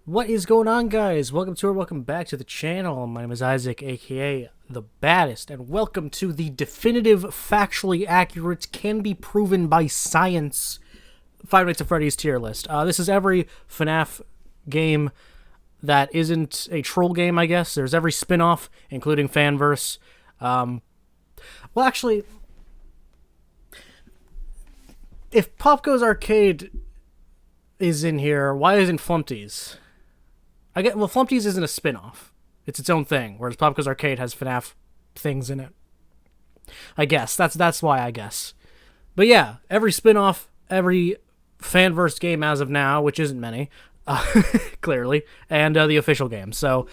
What is going on, guys? Welcome back to the channel. My name is Isaac, aka The Baddest, and welcome to the definitive, factually accurate, can be proven by science Five Nights at Freddy's tier list. This is every FNAF game that isn't a troll game, I guess. There's every spin-off, including Fanverse. Well, actually, if Popco's Arcade is in here, why isn't Flumpty's? Well, Flumpty's isn't a spin-off. It's its own thing, whereas Popco's Arcade has FNAF things in it. I guess. That's why, I guess. But yeah, every spin-off, every Fanverse game as of now, which isn't many, clearly, and the official game. So,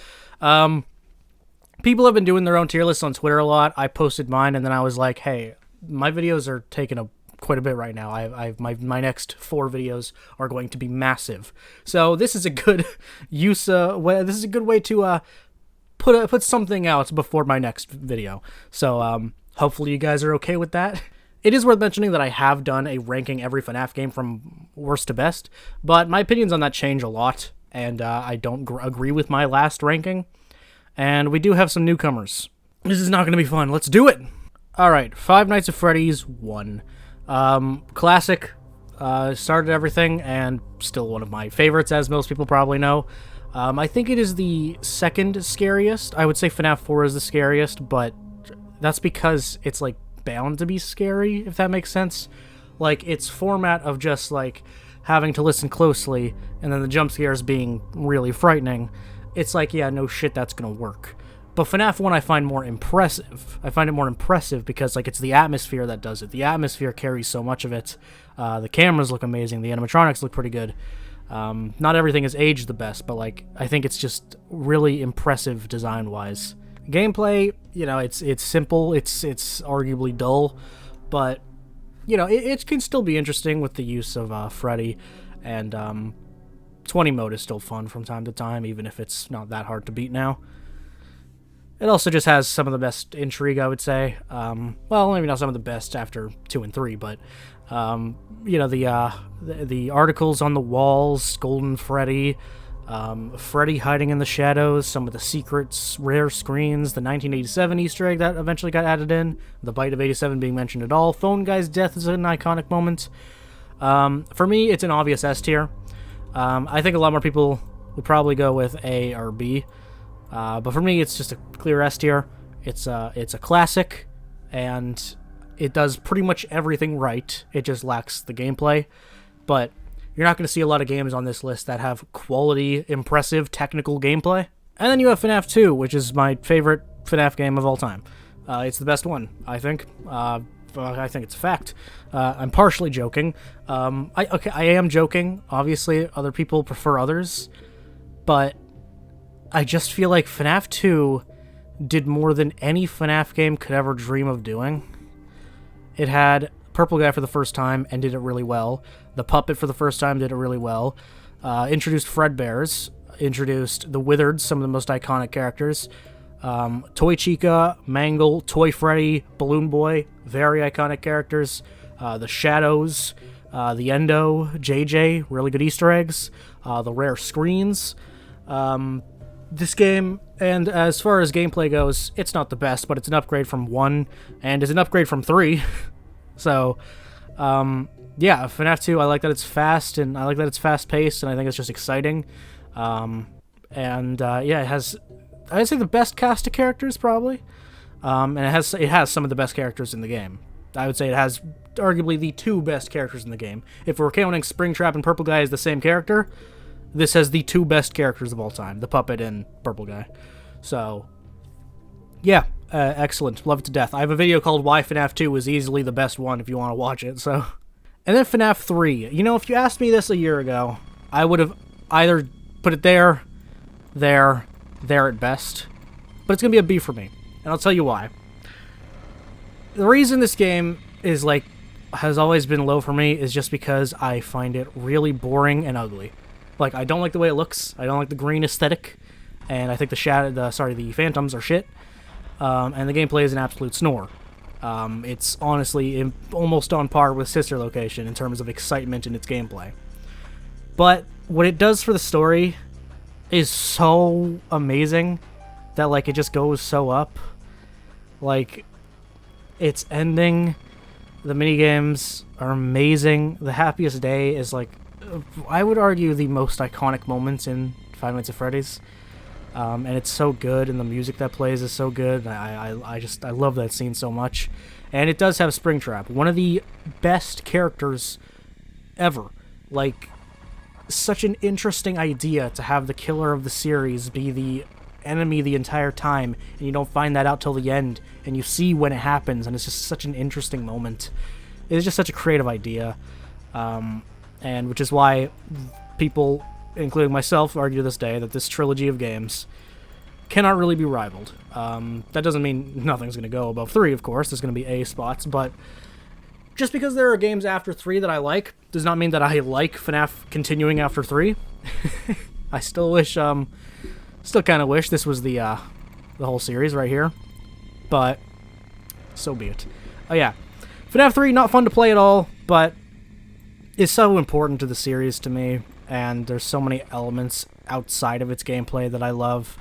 people have been doing their own tier lists on Twitter a lot. I posted mine, and then I was like, hey, my videos are taking quite a bit right now. My next 4 videos are going to be massive. So this is a good use. This is a good way to put something out before my next video. So hopefully you guys are okay with that. It is worth mentioning that I have done a ranking every FNAF game from worst to best, but my opinions on that change a lot, and I don't agree with my last ranking. And we do have some newcomers. This is not going to be fun. Let's do it. All right, Five Nights at Freddy's 1. Classic, started everything, and still one of my favorites, as most people probably know. I think it is the second scariest. I would say FNAF 4 is the scariest, but that's because it's, like, bound to be scary, if that makes sense. Like, its format of just, like, having to listen closely, and then the jump scares being really frightening, it's like, yeah, no shit, that's gonna work. But FNAF 1 I find more impressive. I find it more impressive because, like, it's the atmosphere that does it. The atmosphere carries so much of it. The cameras look amazing. The animatronics look pretty good. Not everything is aged the best, but, like, I think it's just really impressive design-wise. Gameplay, you know, it's simple. It's arguably dull, but, you know, it can still be interesting with the use of Freddy, and 20 mode is still fun from time to time, even if it's not that hard to beat now. It also just has some of the best intrigue, I would say. Well, maybe not some of the best after 2 and 3, but, you know, the articles on the walls, Golden Freddy, Freddy hiding in the shadows, some of the secrets, rare screens, the 1987 Easter egg that eventually got added in, the bite of 87 being mentioned at all. Phone Guy's death is an iconic moment. For me, it's an obvious S tier. I think a lot more people would probably go with A or B. But for me, it's just a clear S tier. It's a classic, and it does pretty much everything right. It just lacks the gameplay. But you're not going to see a lot of games on this list that have quality, impressive, technical gameplay. And then you have FNAF 2, which is my favorite FNAF game of all time. It's the best one, I think. I think it's a fact. I'm partially joking. I am joking. Obviously, other people prefer others. But I just feel like FNAF 2 did more than any FNAF game could ever dream of doing. It had Purple Guy for the first time and did it really well. The Puppet for the first time did it really well. Introduced Fredbears. Introduced the Wizards, some of the most iconic characters. Toy Chica, Mangle, Toy Freddy, Balloon Boy, very iconic characters. The Shadows, the Endo, JJ, really good Easter eggs. The rare screens. This game, and as far as gameplay goes, it's not the best, but it's an upgrade from 1, and is an upgrade from 3. So, yeah, FNAF 2, I like that it's fast, and I like that it's fast-paced, and I think it's just exciting. Yeah, it has, I'd say, the best cast of characters, probably. And it has some of the best characters in the game. I would say it has arguably the 2 best characters in the game. If we're counting Springtrap and Purple Guy as the same character, this has the 2 best characters of all time, the Puppet and Purple Guy. So, yeah, excellent. Love it to death. I have a video called Why FNAF 2 is easily the best one if you want to watch it, so. And then FNAF 3. You know, if you asked me this a year ago, I would have either put it there at best. But it's going to be a B for me, and I'll tell you why. The reason this game is, like, has always been low for me is just because I find it really boring and ugly. Like, I don't like the way it looks. I don't like the green aesthetic. And I think the phantoms are shit. And the gameplay is an absolute snore. It's honestly almost on par with Sister Location in terms of excitement in its gameplay. But what it does for the story is so amazing that, like, it just goes so up. Like, its ending, the minigames are amazing. The happiest day is, like, I would argue the most iconic moments in Five Nights at Freddy's. And it's so good, and the music that plays is so good. I love that scene so much. And it does have Springtrap, one of the best characters ever. Like, such an interesting idea to have the killer of the series be the enemy the entire time, and you don't find that out till the end, and you see when it happens, and it's just such an interesting moment. It's just such a creative idea, and which is why people, including myself, argue to this day that this trilogy of games cannot really be rivaled. That doesn't mean nothing's going to go above 3, of course. There's going to be A spots, but just because there are games after 3 that I like does not mean that I like FNAF continuing after 3. I still wish, still kind of wish this was the whole series right here, but so be it. Oh yeah, FNAF 3, not fun to play at all, but it's so important to the series to me, and there's so many elements outside of its gameplay that I love,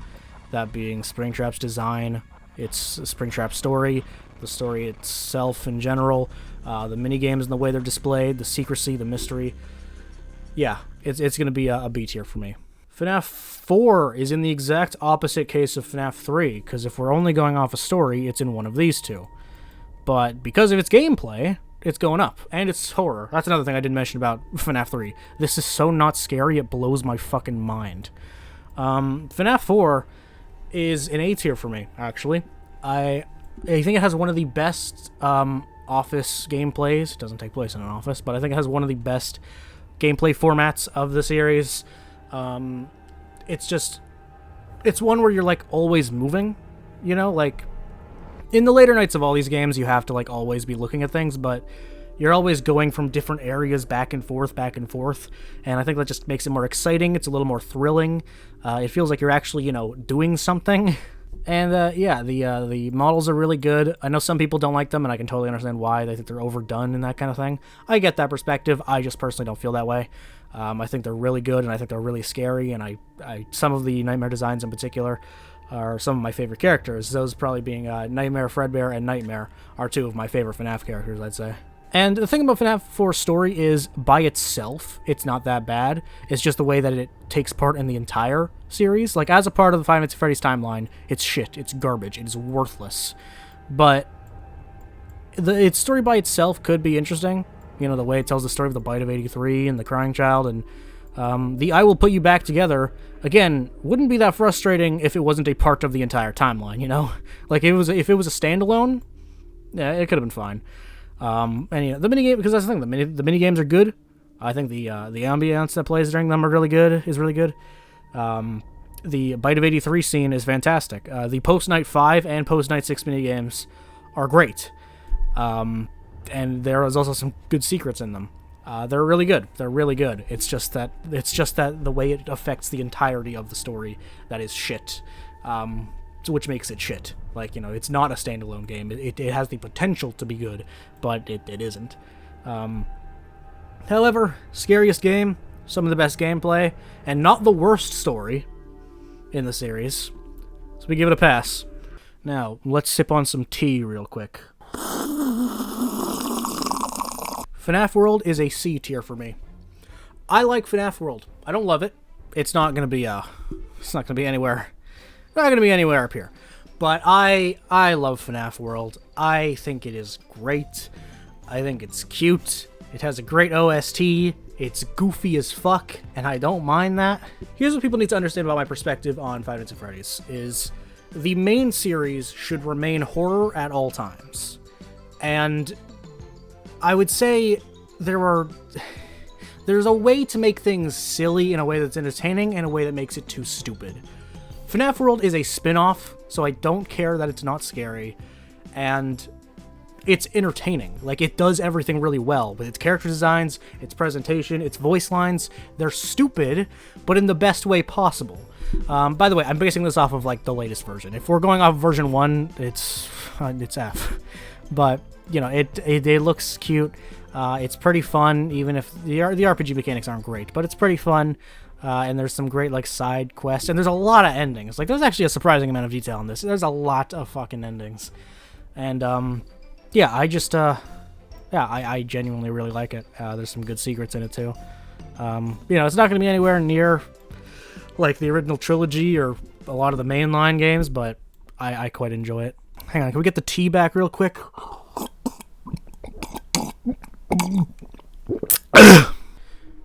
that being Springtrap's design, its Springtrap story, the story itself in general, the minigames and the way they're displayed, the secrecy, the mystery. Yeah, it's going to be a B tier for me. FNAF 4 is in the exact opposite case of FNAF 3, because if we're only going off a story, it's in one of these two. But because of its gameplay, it's going up. And it's horror. That's another thing I didn't mention about FNAF 3. This is so not scary, it blows my fucking mind. FNAF 4 is an A tier for me, actually. I think it has one of the best office gameplays. It doesn't take place in an office, but I think it has one of the best gameplay formats of the series. It's one where you're, like, always moving, you know? Like, in the later nights of all these games, you have to, like, always be looking at things, but you're always going from different areas back and forth, and I think that just makes it more exciting. It's a little more thrilling. It feels like you're actually, you know, doing something. And, yeah, the models are really good. I know some people don't like them, and I can totally understand why. They think they're overdone and that kind of thing. I get that perspective. I just personally don't feel that way. I think they're really good, and I think they're really scary, and I some of the Nightmare designs in particular are some of my favorite characters. Those probably being Nightmare, Fredbear, and Nightmare are two of my favorite FNAF characters, I'd say. And the thing about FNAF 4's story is, by itself, it's not that bad. It's just the way that it takes part in the entire series. Like, as a part of the Five Nights at Freddy's timeline, it's shit, it's garbage, it's worthless. But its story by itself could be interesting. You know, the way it tells the story of the Bite of 83 and the Crying Child, and the I Will Put You Back Together, again, wouldn't be that frustrating if it wasn't a part of the entire timeline, you know? Like, if it was a standalone, yeah, it could have been fine. And you know, the minigame, because that's the thing, the minigames are good. I think the ambience that plays during them is really good. The Bite of 83 scene is fantastic. The post-night 5 and post-night 6 minigames are great. And there is also some good secrets in them. They're really good. It's just that the way it affects the entirety of the story that is shit. Which makes it shit. Like, you know, it's not a standalone game. It has the potential to be good, but it isn't. However, scariest game, some of the best gameplay, and not the worst story in the series. So we give it a pass. Now, let's sip on some tea real quick. FNAF World is a C tier for me. I like FNAF World. I don't love it. It's not gonna be anywhere. Not gonna be anywhere up here. But I love FNAF World. I think it is great. I think it's cute. It has a great OST. It's goofy as fuck, and I don't mind that. Here's what people need to understand about my perspective on Five Nights at Freddy's, is the main series should remain horror at all times. And I would say there's a way to make things silly in a way that's entertaining and a way that makes it too stupid. FNAF World is a spin-off, so I don't care that it's not scary, and it's entertaining. Like, it does everything really well, with its character designs, its presentation, its voice lines. They're stupid, but in the best way possible. By the way, I'm basing this off of, like, the latest version. If we're going off version 1, it's F. But, you know, it looks cute. It's pretty fun, even if the RPG mechanics aren't great, but it's pretty fun. And there's some great, like, side quests, and there's a lot of endings. Like, there's actually a surprising amount of detail in this. There's a lot of fucking endings. And, yeah, I just, yeah, I genuinely really like it. There's some good secrets in it, too. You know, it's not going to be anywhere near, like, the original trilogy or a lot of the mainline games, but I quite enjoy it. Hang on, can we get the tea back real quick?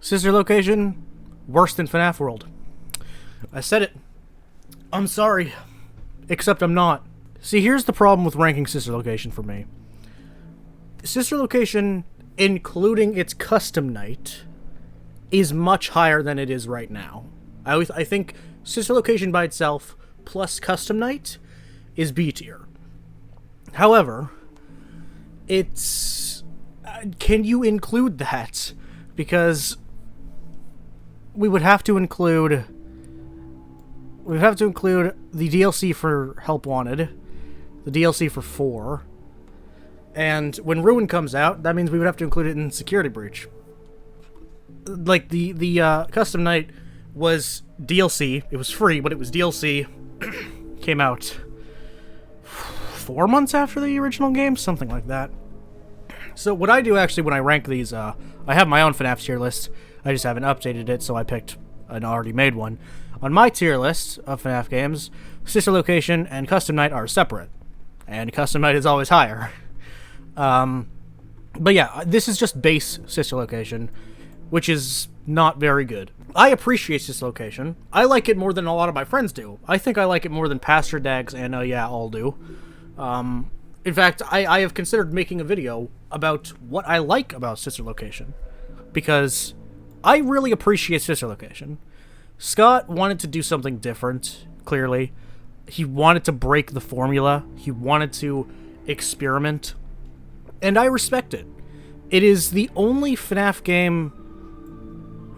Sister location, worse than FNAF World. I said it. I'm sorry. Except I'm not. See, here's the problem with ranking Sister Location for me. Sister Location, including its custom night, is much higher than it is right now. I think Sister Location by itself, plus custom night, is B tier. However, it's... can you include that? Because we would have to include... we'd have to include the DLC for Help Wanted, the DLC for 4, and when Ruin comes out, that means we would have to include it in Security Breach. Like, the Custom Night was DLC. It was free, but it was DLC. Came out 4 months after the original game? Something like that. So what I do, actually, when I rank these, I have my own FNAF tier list. I just haven't updated it, so I picked an already made one. On my tier list of FNAF games, Sister Location and Custom Night are separate. And Custom Night is always higher. But yeah, this is just base Sister Location, which is not very good. I appreciate Sister Location. I like it more than a lot of my friends do. I think I like it more than Pastor Dags and yeah, all do. In fact, I have considered making a video about what I like about Sister Location, because I really appreciate Sister Location. Scott wanted to do something different, clearly. He wanted to break the formula. He wanted to experiment. And I respect it. It is the only FNAF game,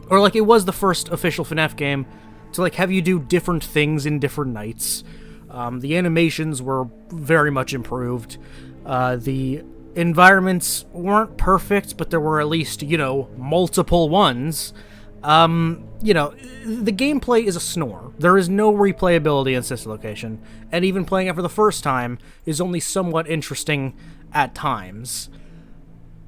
or like it was the first official FNAF game, to like have you do different things in different nights. The animations were very much improved. The environments weren't perfect, but there were at least, you know, multiple ones. You know, the gameplay is a snore. There is no replayability in Sister Location, and even playing it for the first time is only somewhat interesting at times.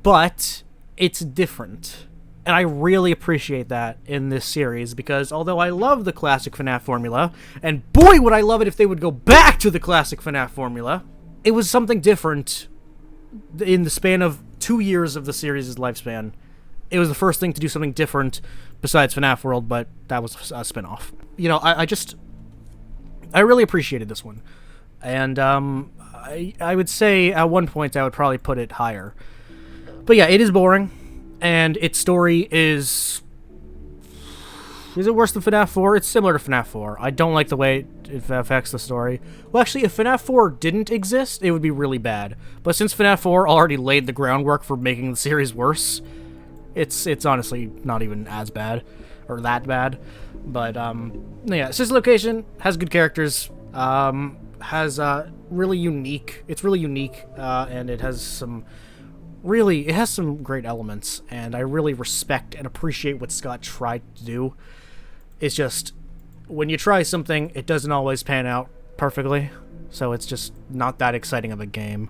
But it's different, and I really appreciate that in this series, because although I love the classic FNAF formula, and boy would I love it if they would go back to the classic FNAF formula, it was something different in the span of 2 years of the series' lifespan. It was the first thing to do something different besides FNAF World, but that was a spin-off. You know, I really appreciated this one. And, I would say at one point I would probably put it higher. But yeah, it is boring, and its story is... is it worse than FNAF 4? It's similar to FNAF 4. I don't like the way it affects the story. Well, actually, if FNAF 4 didn't exist, it would be really bad. But since FNAF 4 already laid the groundwork for making the series worse, it's honestly not even as bad, or that bad. But, yeah, Sister Location has good characters, has, really unique, it's really unique, and it has some great elements, and I really respect and appreciate what Scott tried to do. It's just, when you try something, it doesn't always pan out perfectly, so it's just not that exciting of a game.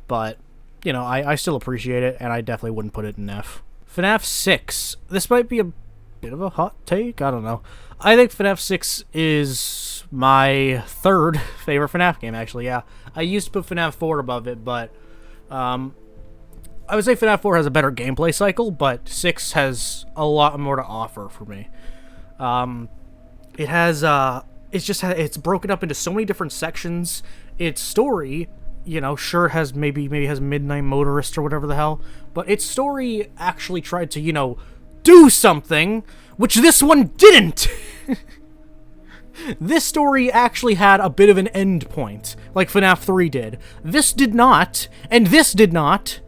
But, you know, I still appreciate it, and I definitely wouldn't put it in F. FNAF 6. This might be a bit of a hot take, I don't know. I think FNAF 6 is my third favorite FNAF game, actually, yeah. I used to put FNAF 4 above it, but, I would say FNAF 4 has a better gameplay cycle, but 6 has a lot more to offer for me. It has, it's broken up into so many different sections. Its story, you know, sure has maybe has Midnight Motorist or whatever the hell, but its story actually tried to, you know, do something, which this one didn't! This story actually had a bit of an end point, like FNAF 3 did. This did not, and this did not.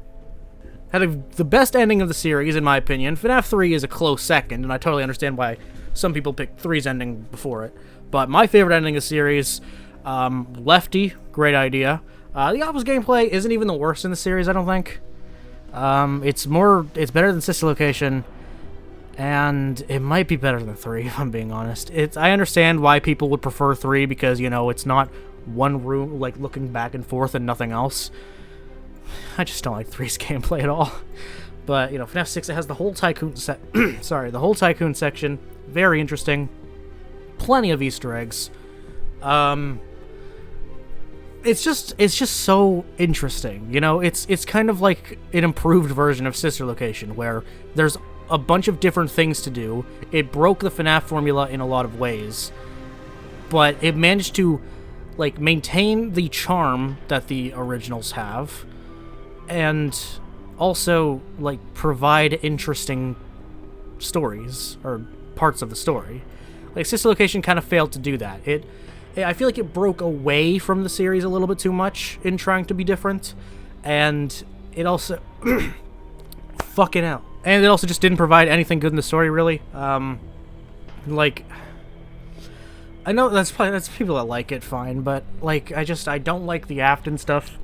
Had the best ending of the series, in my opinion. FNAF 3 is a close second, and I totally understand why some people picked 3's ending before it. But my favorite ending of the series, Lefty, great idea. The Alpha's gameplay isn't even the worst in the series, I don't think. It's better than Sister Location, And it might be better than 3, if I'm being honest. I understand why people would prefer 3, because, you know, it's not one room, like, looking back and forth and nothing else. I just don't like 3's gameplay at all. But, you know, FNAF 6, it has the whole Tycoon the whole Tycoon section. Very interesting. Plenty of Easter eggs. It's just so interesting, you know? It's kind of like an improved version of Sister Location, where there's a bunch of different things to do. It broke the FNAF formula in a lot of ways, but it managed to, like, maintain the charm that the originals have, and also, like, provide interesting stories, or parts of the story. Like, Sister Location kind of failed to do that. I feel like it broke away from the series a little bit too much in trying to be different, and it also... fucking hell. And it also just didn't provide anything good in the story, really. Like... I know that's people that like it, fine, but, like, I don't like the Afton stuff.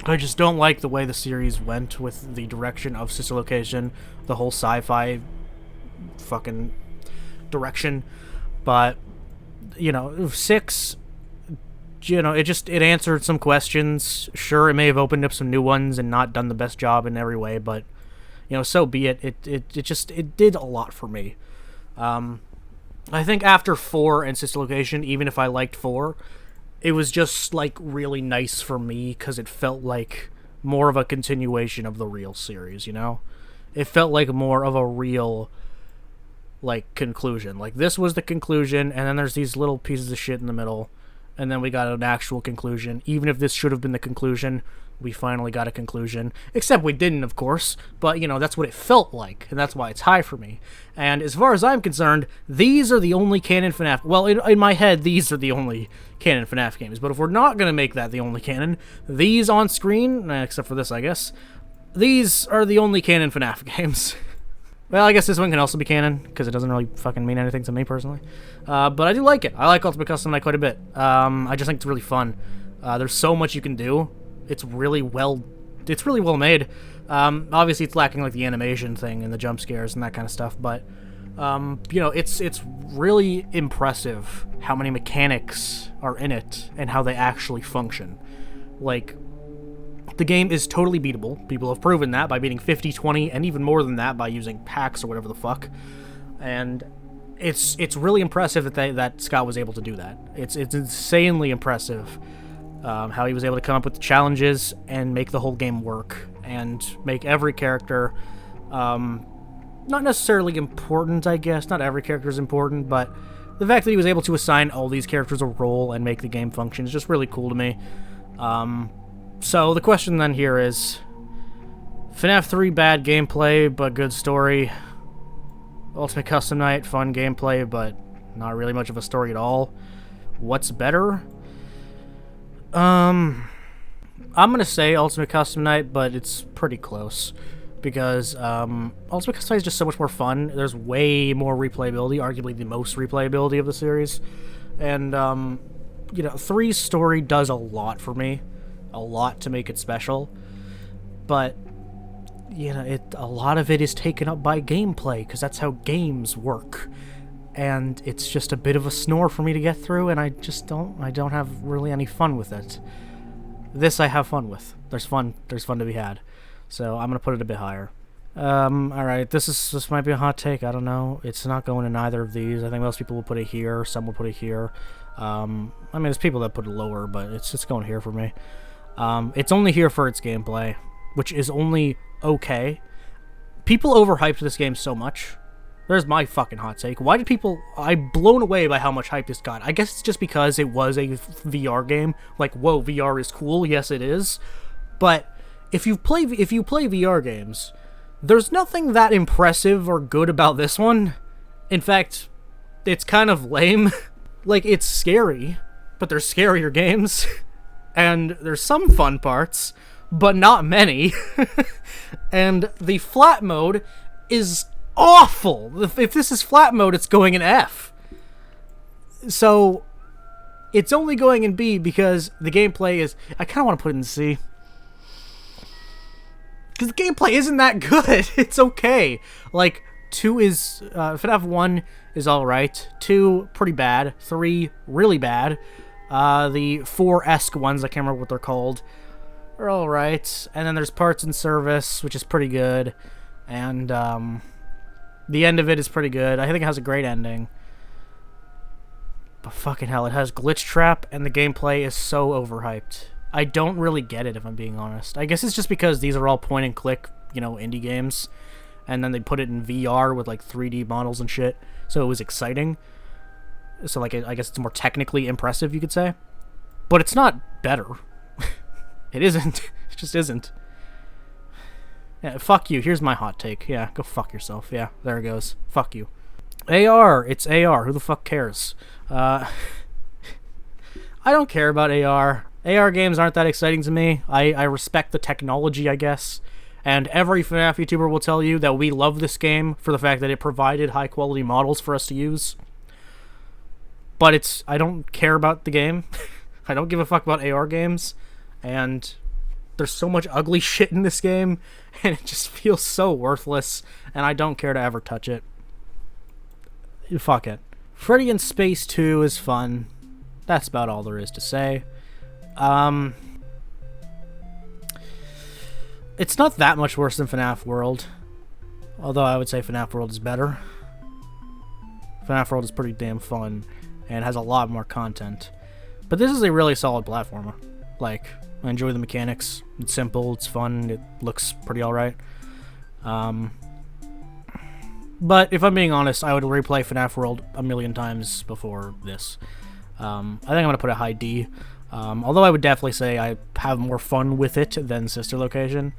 I just don't like the way the series went with the direction of Sister Location, the whole sci-fi fucking direction. But, you know, 6, you know, it answered some questions. Sure, it may have opened up some new ones and not done the best job in every way, but, you know, so be it. It did a lot for me. I think after 4 and Sister Location, even if I liked 4, it was just, like, really nice for me, because it felt like more of a continuation of the real series, you know? It felt like more of a real, like, conclusion. Like, this was the conclusion, and then there's these little pieces of shit in the middle, and then we got an actual conclusion. Even if this should have been the conclusion, we finally got a conclusion. Except we didn't, of course, but, you know, that's what it felt like, and that's why it's high for me. And as far as I'm concerned, these are the only canon FNAF... Well, in my head, these are the only canon FNAF games, but if we're not going to make that the only canon, these on screen, except for this, I guess, these are the only canon FNAF games. Well, I guess this one can also be canon, because it doesn't really fucking mean anything to me, personally. But I do like it. I like Ultimate Custom Night quite a bit. I just think it's really fun. There's so much you can do. It's really well made. Obviously, it's lacking, like, the animation thing and the jump scares and that kind of stuff, but, you know, it's really impressive how many mechanics are in it and how they actually function. Like, the game is totally beatable. People have proven that by beating 50, 20, and even more than that by using packs or whatever the fuck. And it's really impressive that Scott was able to do that. It's insanely impressive how he was able to come up with the challenges and make the whole game work and make every character not necessarily important, I guess. Not every character is important, but the fact that he was able to assign all these characters a role and make the game function is just really cool to me. So the question then here is, FNAF 3 bad gameplay but good story, Ultimate Custom Night fun gameplay but not really much of a story at all. What's better? I'm gonna say Ultimate Custom Night, but it's pretty close, because Ultimate Custom Night is just so much more fun. There's way more replayability, arguably the most replayability of the series, and you know, 3's story does a lot for me, a lot to make it special, but you know, a lot of it is taken up by gameplay, because that's how games work. And it's just a bit of a snore for me to get through, and I don't have really any fun with it. This I have fun with. There's fun to be had. So I'm gonna put it a bit higher. Alright, this might be a hot take, I don't know. It's not going in either of these. I think most people will put it here, some will put it here. I mean, there's people that put it lower, but it's going here for me. It's only here for its gameplay, which is only okay. People overhyped this game so much. There's my fucking hot take. Why did people... I'm blown away by how much hype this got. I guess it's just because it was a VR game. Like, whoa, VR is cool. Yes, it is. But if you play VR games, there's nothing that impressive or good about this one. In fact, it's kind of lame. Like, it's scary, but there's scarier games. And there's some fun parts, but not many. And the flat mode is awful. If this is flat mode, it's going in F. So it's only going in B because the gameplay is... I kind of want to put it in C. Because the gameplay isn't that good. It's okay. Like, 2 is, FNAF 1 is alright. 2, pretty bad. 3, really bad. The 4-esque ones, I can't remember what they're called, are alright. And then there's Parts and Service, which is pretty good. And, the end of it is pretty good. I think it has a great ending. But fucking hell, it has Glitch Trap, and the gameplay is so overhyped. I don't really get it, if I'm being honest. I guess it's just because these are all point-and-click, you know, indie games. And then they put it in VR with, like, 3D models and shit. So it was exciting. So, like, I guess it's more technically impressive, you could say. But it's not better. It isn't. It just isn't. Yeah, fuck you. Here's my hot take. Yeah, go fuck yourself. Yeah, there it goes. Fuck you. AR. It's AR. Who the fuck cares? I don't care about AR. AR games aren't that exciting to me. I respect the technology, I guess. And every FNAF YouTuber will tell you that we love this game for the fact that it provided high-quality models for us to use. But I don't care about the game. I don't give a fuck about AR games. And there's so much ugly shit in this game, and it just feels so worthless, and I don't care to ever touch it. Fuck it. Freddy in Space 2 is fun. That's about all there is to say. It's not that much worse than FNAF World, although I would say FNAF World is better. FNAF World is pretty damn fun, and has a lot more content. But this is a really solid platformer. Like, I enjoy the mechanics. It's simple, it's fun, it looks pretty alright. But if I'm being honest, I would replay FNAF World a million times before this. I think I'm going to put a high D. Although I would definitely say I have more fun with it than Sister Location.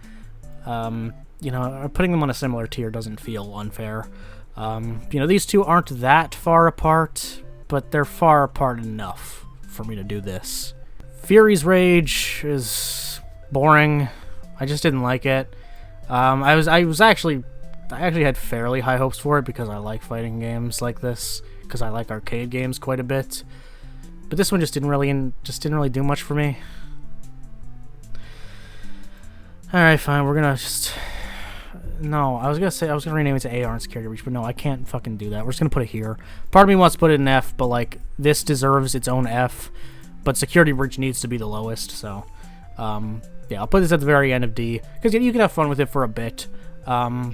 You know, putting them on a similar tier doesn't feel unfair. You know, these two aren't that far apart, but they're far apart enough for me to do this. Fury's Rage is boring. I just didn't like it. I actually had fairly high hopes for it because I like fighting games like this, because I like arcade games quite a bit. But this one just didn't really do much for me. All right, fine. We're gonna just I was gonna rename it to AR and Security Breach, but no, I can't fucking do that. We're just gonna put it here. Part of me wants to put it in F, but like this deserves its own F. But Security Breach needs to be the lowest, so yeah, I'll put this at the very end of D because you can have fun with it for a bit. I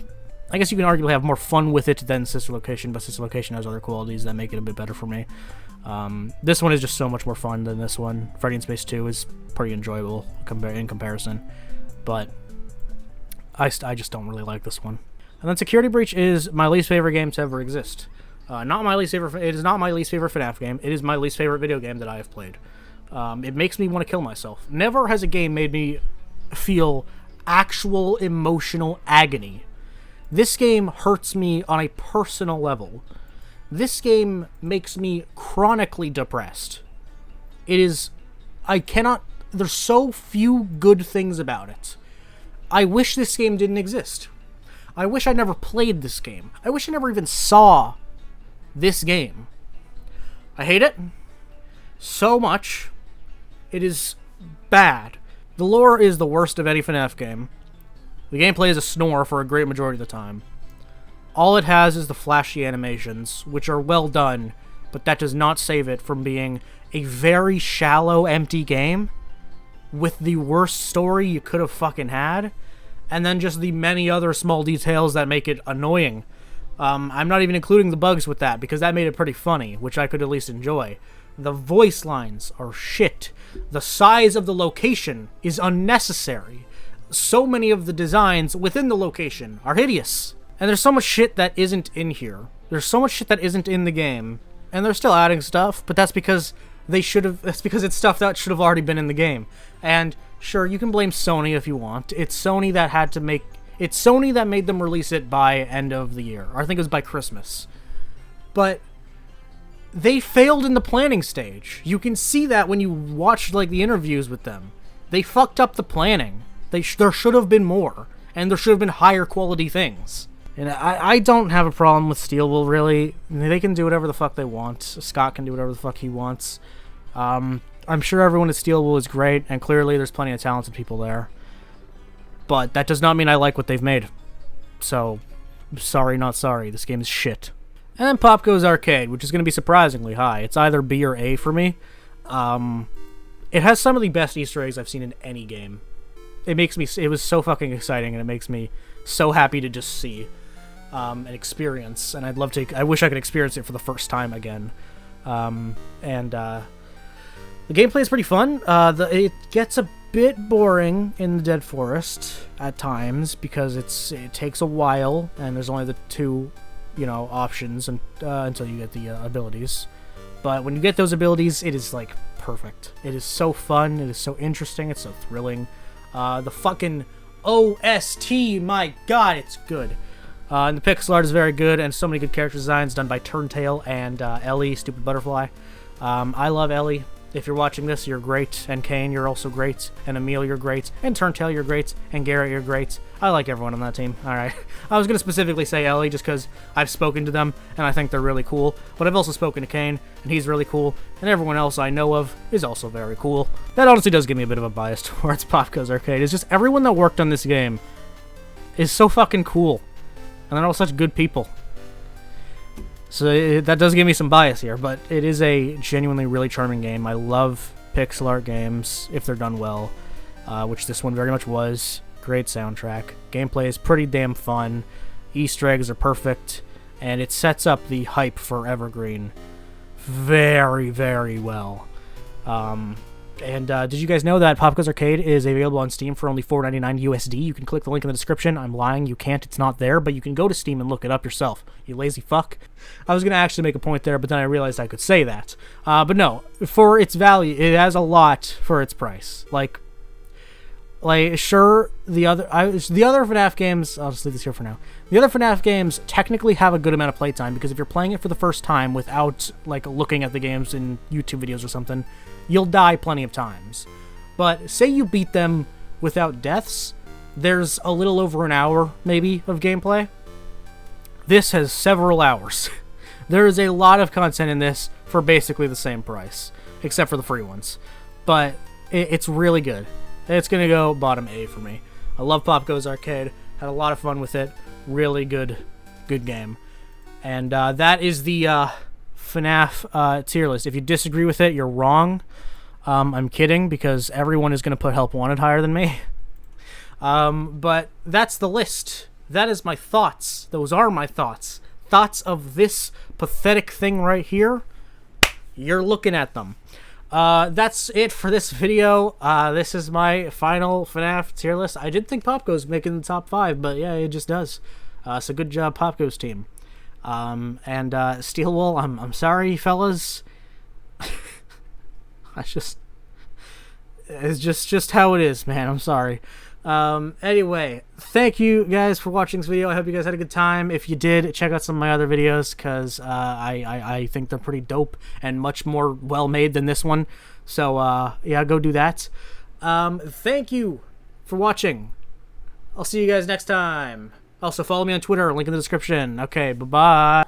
guess you can arguably have more fun with it than Sister Location, but Sister Location has other qualities that make it a bit better for me. This one is just so much more fun than this one. Freddy in Space 2 is pretty enjoyable in comparison, but I just don't really like this one. And then Security Breach is my least favorite game to ever exist. Not my least favorite. It is not my least favorite FNAF game. It is my least favorite video game that I have played. It makes me want to kill myself. Never has a game made me feel actual emotional agony. This game hurts me on a personal level. This game makes me chronically depressed. There's so few good things about it. I wish this game didn't exist. I wish I never played this game. I wish I never even saw this game. I hate it so much. It is bad. The lore is the worst of any FNAF game. The gameplay is a snore for a great majority of the time. All it has is the flashy animations, which are well done, but that does not save it from being a very shallow, empty game with the worst story you could have fucking had, and then just the many other small details that make it annoying. I'm not even including the bugs with that, because that made it pretty funny, which I could at least enjoy. The voice lines are shit. The size of the location is unnecessary. So many of the designs within the location are hideous. And there's so much shit that isn't in here. There's so much shit that isn't in the game. And they're still adding stuff, but that's because it's stuff that should have already been in the game. And sure, you can blame Sony if you want. It's Sony that made them release it by end of the year. Or I think it was by Christmas. But they failed in the planning stage. You can see that when you watch like the interviews with them. They fucked up the planning. There should have been more, and there should have been higher quality things. And I don't have a problem with Steelwool, really. They can do whatever the fuck they want. Scott can do whatever the fuck he wants. I'm sure everyone at Steelwool is great, and clearly there's plenty of talented people there. But that does not mean I like what they've made. So, sorry, not sorry. This game is shit. And then Pop Goes Arcade, which is going to be surprisingly high. It's either B or A for me. It has some of the best Easter eggs I've seen in any game. It was so fucking exciting, and it makes me so happy to just see and experience. And I wish I could experience it for the first time again. The gameplay is pretty fun. It gets a bit boring in the Dead Forest at times because it takes a while, and there's only the two, options until you get the abilities. But when you get those abilities, it is like perfect. It is so fun. It is so interesting. It's so thrilling. The fucking OST, my god, it's good. And the pixel art is very good, and so many good character designs done by Turntail and Ellie, Stupid Butterfly. I love Ellie. If you're watching this, you're great. And Kane, you're also great. And Emil, you're great. And Turntail, you're great. And Garrett, you're great. I like everyone on that team. Alright. I was going to specifically say Ellie just because I've spoken to them, and I think they're really cool. But I've also spoken to Kane, and he's really cool. And everyone else I know of is also very cool. That honestly does give me a bit of a bias towards Pop Goes Arcade. It's just everyone that worked on this game is so fucking cool. And they're all such good people. So that does give me some bias here, but it is a genuinely really charming game. I love pixel art games if they're done well, which this one very much was. Great soundtrack. Gameplay is pretty damn fun. Easter eggs are perfect, and it sets up the hype for Evergreen very, very well. Did you guys know that Pop Goes Arcade is available on Steam for only $4.99 USD? You can click the link in the description. I'm lying. You can't. It's not there. But you can go to Steam and look it up yourself. You lazy fuck. I was going to actually make a point there, but then I realized I could say that. But no. For its value, it has a lot for its price. Like sure, the other FNAF games... I'll just leave this here for now. The other FNAF games technically have a good amount of playtime, because if you're playing it for the first time without, looking at the games in YouTube videos or something, you'll die plenty of times. But say you beat them without deaths, there's a little over an hour, maybe, of gameplay. This has several hours. There is a lot of content in this for basically the same price, except for the free ones. But it's really good. It's going to go bottom A for me. I love Pop Goes Arcade. Had a lot of fun with it. Really good game. And that is the FNAF tier list. If you disagree with it, you're wrong. I'm kidding, because everyone is going to put Help Wanted higher than me. But that's the list. That is my thoughts. Those are my thoughts. Thoughts of this pathetic thing right here. You're looking at them. That's it for this video. This is my final FNAF tier list. I did think Pop Goes making the top 5, but yeah, it just does. So good job, Pop Goes team. Steel Wool, I'm sorry, fellas. It's just how it is, man. I'm sorry. Anyway, thank you guys for watching this video. I hope you guys had a good time. If you did, check out some of my other videos, because I think they're pretty dope and much more well-made than this one. So, yeah, go do that. Thank you for watching. I'll see you guys next time. Also, follow me on Twitter, link in the description. Okay, bye-bye.